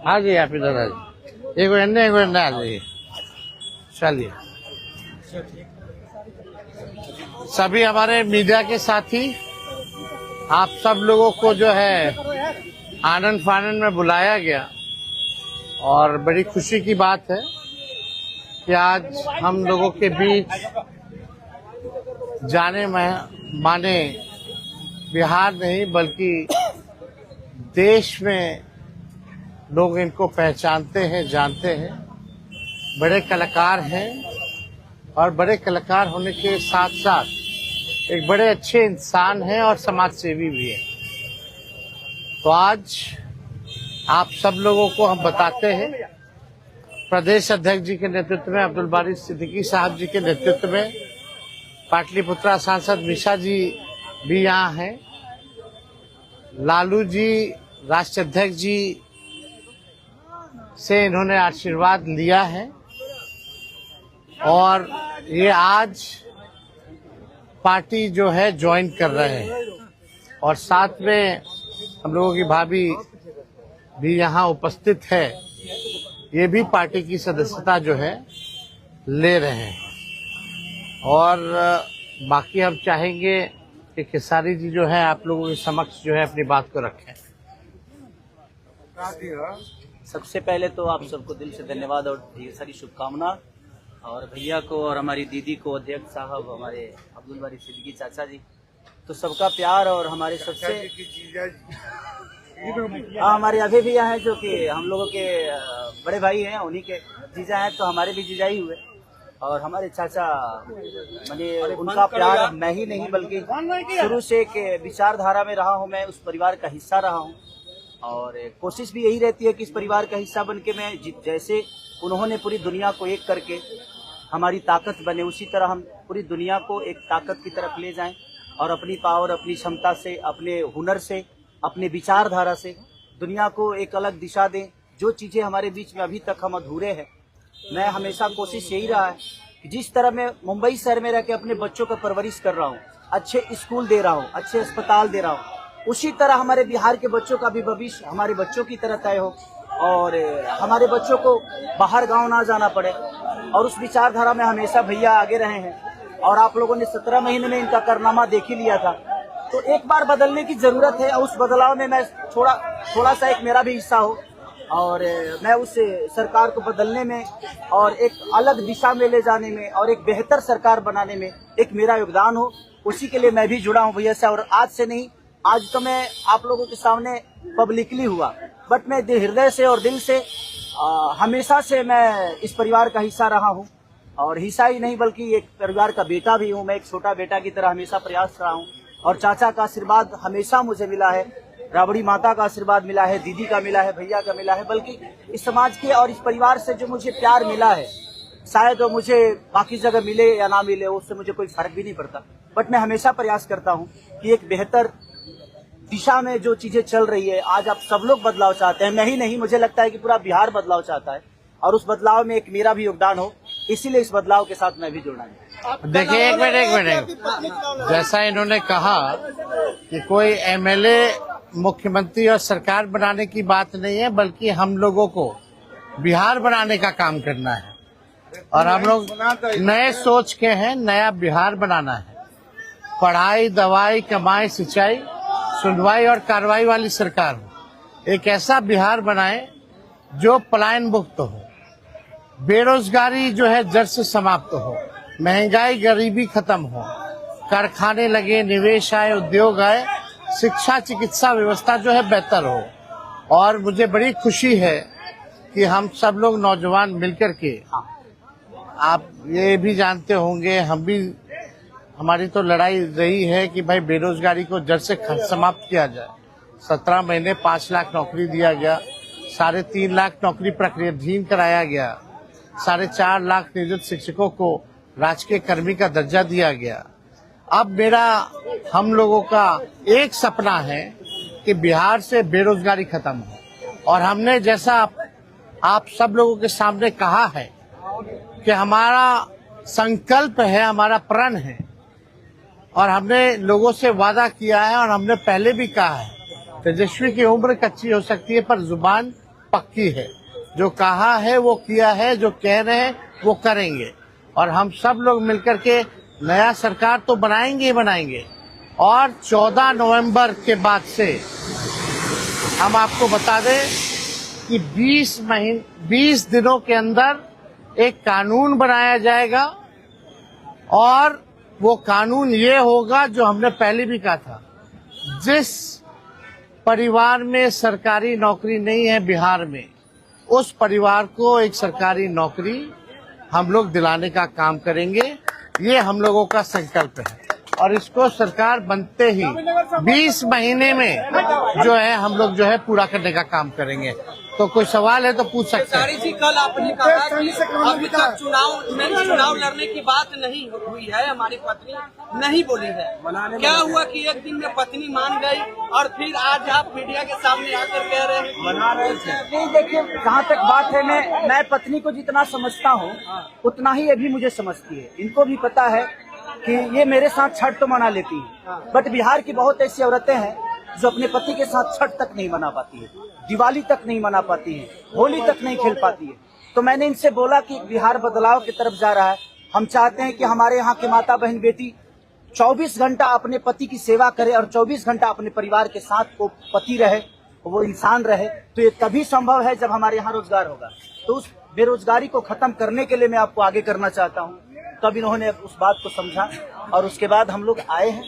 हाँ जी, आप इधर आ जाइए, एक मिनट आ जाइए। चलिए, सभी हमारे मीडिया के साथी, आप सब लोगों को जो है आनंद फानंद में बुलाया गया और बड़ी खुशी की बात है कि आज हम लोगों के बीच जाने माने बिहार नहीं बल्कि देश में लोग इनको पहचानते हैं, जानते हैं। बड़े कलाकार हैं और बड़े कलाकार होने के साथ साथ एक बड़े अच्छे इंसान हैं और समाज सेवी भी हैं। तो आज आप सब लोगों को हम बताते हैं, प्रदेश अध्यक्ष जी के नेतृत्व में, अब्दुल बारी सिद्दीकी साहब जी के नेतृत्व में, पाटलिपुत्रा सांसद मिशा जी भी यहाँ हैं, लालू जी राष्ट्रीय अध्यक्ष जी से इन्होंने आशीर्वाद लिया है और ये आज पार्टी जो है ज्वाइन कर रहे हैं और साथ में हम लोगों की भाभी भी यहाँ उपस्थित है, ये भी पार्टी की सदस्यता जो है ले रहे हैं। और बाकी हम चाहेंगे कि खेसारी जी जो है आप लोगों के समक्ष जो है अपनी बात को रखें। सबसे पहले तो आप सबको दिल से धन्यवाद और ढेर सारी शुभकामना, और भैया को और हमारी दीदी को, अध्यक्ष साहब, हमारे अब्दुल बारी सिद्दीकी चाचा जी, तो सबका प्यार और हमारे सबसे हमारे अभी भैया हैं जो कि हम लोगों के बड़े भाई हैं, उन्हीं के जीजा हैं, तो हमारे भी जीजा ही हुए। और हमारे चाचा मैंने उनका प्यार मैं ही नहीं बल्कि शुरू से एक विचारधारा में रहा हूँ, मैं उस परिवार का हिस्सा रहा हूँ और कोशिश भी यही रहती है कि इस परिवार का हिस्सा बन के मैं जैसे उन्होंने पूरी दुनिया को एक करके हमारी ताकत बने, उसी तरह हम पूरी दुनिया को एक ताकत की तरफ ले जाएं और अपनी पावर, अपनी क्षमता से, अपने हुनर से, अपने विचारधारा से दुनिया को एक अलग दिशा दें। जो चीज़ें हमारे बीच में अभी तक हम अधूरे हैं, मैं हमेशा कोशिश यही रहा है कि जिस तरह मैं मुंबई शहर में रह के अपने बच्चों का परवरिश कर रहा हूँ, अच्छे स्कूल दे रहा हूँ, अच्छे अस्पताल दे रहा हूँ, उसी तरह हमारे बिहार के बच्चों का भी भविष्य हमारे बच्चों की तरह तय हो और हमारे बच्चों को बाहर गांव ना जाना पड़े। और उस विचारधारा में हमेशा भैया आगे रहे हैं और आप लोगों ने 17 महीने में इनका कारनामा देख ही लिया था। तो एक बार बदलने की जरूरत है और उस बदलाव में मैं थोड़ा सा एक मेरा भी हिस्सा हो और मैं उस सरकार को बदलने में और एक अलग दिशा में ले जाने में और एक बेहतर सरकार बनाने में एक मेरा योगदान हो, उसी के लिए मैं भी जुड़ा हूँ भैया से। और आज से नहीं, आज तो मैं आप लोगों के सामने पब्लिकली हुआ, बट मैं हृदय से और दिल से हमेशा से मैं इस परिवार का हिस्सा रहा हूँ और हिस्सा ही नहीं बल्कि एक परिवार का बेटा भी हूँ। मैं एक छोटा बेटा की तरह हमेशा प्रयास रहा हूँ और चाचा का आशीर्वाद हमेशा मुझे मिला है, राबड़ी माता का आशीर्वाद मिला है, दीदी का मिला है, भैया का मिला है, बल्कि इस समाज के और इस परिवार से जो मुझे प्यार मिला है, शायद वो मुझे बाकी जगह मिले या ना मिले, उससे मुझे कोई फर्क भी नहीं पड़ता। बट मैं हमेशा प्रयास करता हूँ कि एक बेहतर दिशा में जो चीजें चल रही है, आज आप सब लोग बदलाव चाहते हैं, मैं ही नहीं, मुझे लगता है कि पूरा बिहार बदलाव चाहता है और उस बदलाव में एक मेरा भी योगदान हो, इसीलिए इस बदलाव के साथ मैं भी जुड़ा हूँ। देखिए, एक मिनट, जैसा इन्होंने कहा कि कोई एमएलए, मुख्यमंत्री और सरकार बनाने की बात नहीं है बल्कि हम लोगों को बिहार बनाने का काम करना है और हम लोग नए सोच के हैं, नया बिहार बनाना है। पढ़ाई, दवाई, कमाई, सिंचाई, सुनवाई और कार्रवाई वाली सरकार हो। एक ऐसा बिहार बनाए जो पलायन मुक्त हो, बेरोजगारी जो है जड़ से समाप्त हो, महंगाई, गरीबी खत्म हो, कारखाने लगे, निवेश आए, उद्योग आए, शिक्षा, चिकित्सा व्यवस्था जो है बेहतर हो। और मुझे बड़ी खुशी है कि हम सब लोग नौजवान मिलकर के, आप ये भी जानते होंगे, हम भी, हमारी तो लड़ाई रही है कि भाई बेरोजगारी को जड़ से समाप्त किया जाए। 17 महीने 5 लाख नौकरी दिया गया, 3.5 लाख नौकरी प्रक्रियाधीन कराया गया, 4.5 लाख नियोजित शिक्षकों को राजकीय कर्मी का दर्जा दिया गया। अब मेरा, हम लोगों का एक सपना है कि बिहार से बेरोजगारी खत्म हो और हमने, जैसा आप सब लोगों के सामने कहा है कि हमारा संकल्प है, हमारा प्रण है और हमने लोगों से वादा किया है और हमने पहले भी कहा है तेजस्वी की उम्र कच्ची हो सकती है पर जुबान पक्की है। जो कहा है वो किया है, जो कह रहे हैं वो करेंगे। और हम सब लोग मिलकर के नया सरकार तो बनाएंगे ही बनाएंगे। और 14 नवंबर के बाद से हम आपको बता दें कि 20 दिनों के अंदर एक कानून बनाया जाएगा। और वो कानून ये होगा जो हमने पहले भी कहा था, जिस परिवार में सरकारी नौकरी नहीं है बिहार में, उस परिवार को एक सरकारी नौकरी हम लोग दिलाने का काम करेंगे। ये हम लोगों का संकल्प है और इसको सरकार बनते ही 20 महीने में जो है हम लोग जो है पूरा करने का काम करेंगे। तो कोई सवाल है तो पूछ सकते हैं। जी, कल आपने कहा कि अभी तक चुनाव लड़ने की बात नहीं हुई है, हमारी पत्नी नहीं बोली है। क्या हुआ कि एक दिन में पत्नी मान गई और फिर आज आप मीडिया के सामने आकर कह रहे हैं मना रहे थे? नहीं, देखिए, जहाँ तक बात है, मैं पत्नी को जितना समझता हूँ उतना ही ये भी मुझे समझती है। इनको भी पता है कि ये मेरे साथ छठ तो मना लेती है, बट बिहार की बहुत ऐसी औरतें हैं जो अपने पति के साथ छठ तक नहीं मना पाती है, दिवाली तक नहीं मना पाती है, होली तक नहीं खेल पाती है। तो मैंने इनसे बोला कि बिहार बदलाव की तरफ जा रहा है। हम चाहते हैं कि हमारे यहाँ के माता बहन बेटी 24 घंटा अपने पति की सेवा करे और 24 घंटा अपने परिवार के साथ वो पति रहे, वो इंसान रहे। तो ये तभी संभव है जब हमारे यहाँ रोजगार होगा। तो उस बेरोजगारी को खत्म करने के लिए मैं आपको आगे करना चाहता हूँ। तब इन्होंने उस बात को समझा और उसके बाद हम लोग आए हैं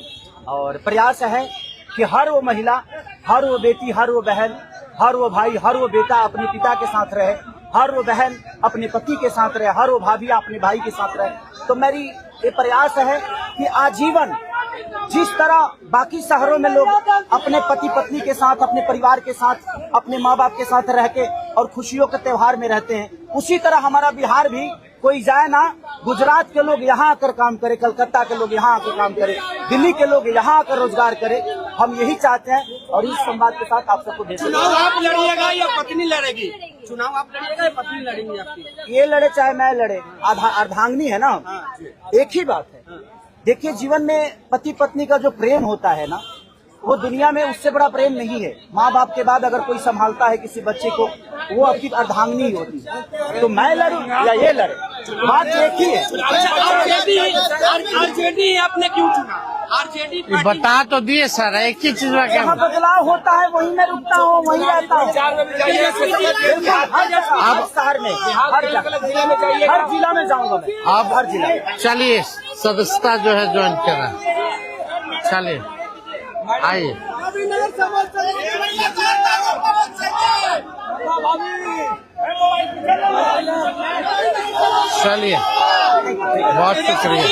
और प्रयास है कि हर वो महिला, हर वो बेटी, हर वो बहन, हर वो भाई, हर वो बेटा अपने पिता के साथ रहे, हर वो बहन अपने पति के साथ रहे, हर वो भाभी अपने भाई के साथ रहे। तो मेरी ये प्रयास है कि आजीवन जिस तरह बाकी शहरों में लोग अपने पति पत्नी के साथ, अपने परिवार के साथ, अपने माँ बाप के साथ रह के और खुशियों के त्योहार में रहते हैं, उसी तरह हमारा बिहार भी कोई जाए ना, गुजरात के लोग यहाँ आकर काम करे, कलकत्ता के लोग यहाँ आकर काम करे, दिल्ली के लोग यहाँ आकर रोजगार करे। हम यही चाहते हैं और इस संवाद के साथ आप सबको भेजते हैं। चुनाव आप लड़िएगा या पत्नी लड़ेगी? चुनाव आप लड़िएगा या पत्नी लड़ेंगी आपकी? ये लड़े चाहे मैं लड़े, अर्धांगिनी है ना, एक ही बात है। देखिए, जीवन में पति पत्नी का जो प्रेम होता है ना, वो दुनिया में उससे बड़ा प्रेम नहीं है। माँ बाप के बाद अगर कोई संभालता है किसी बच्चे को, वो आपकी अर्धांगिनी ही होती है। तो मैं लड़ूं या ये लड़े, बात एक ही है। आरजेडी आपने क्यों चुना? आरजेडी बता तो दिए सर, एक ही चीज में जहाँ बदलाव होता है वहीं मैं रुकता हूँ, वहीं रहता हूँ। अब शहर में, हर जिला में जाऊंगा मैं। अब हर जिला में चलिए, सदस्यता जो है ज्वाइन करा, चलिए आइए। चलिए, बहुत शुक्रिया।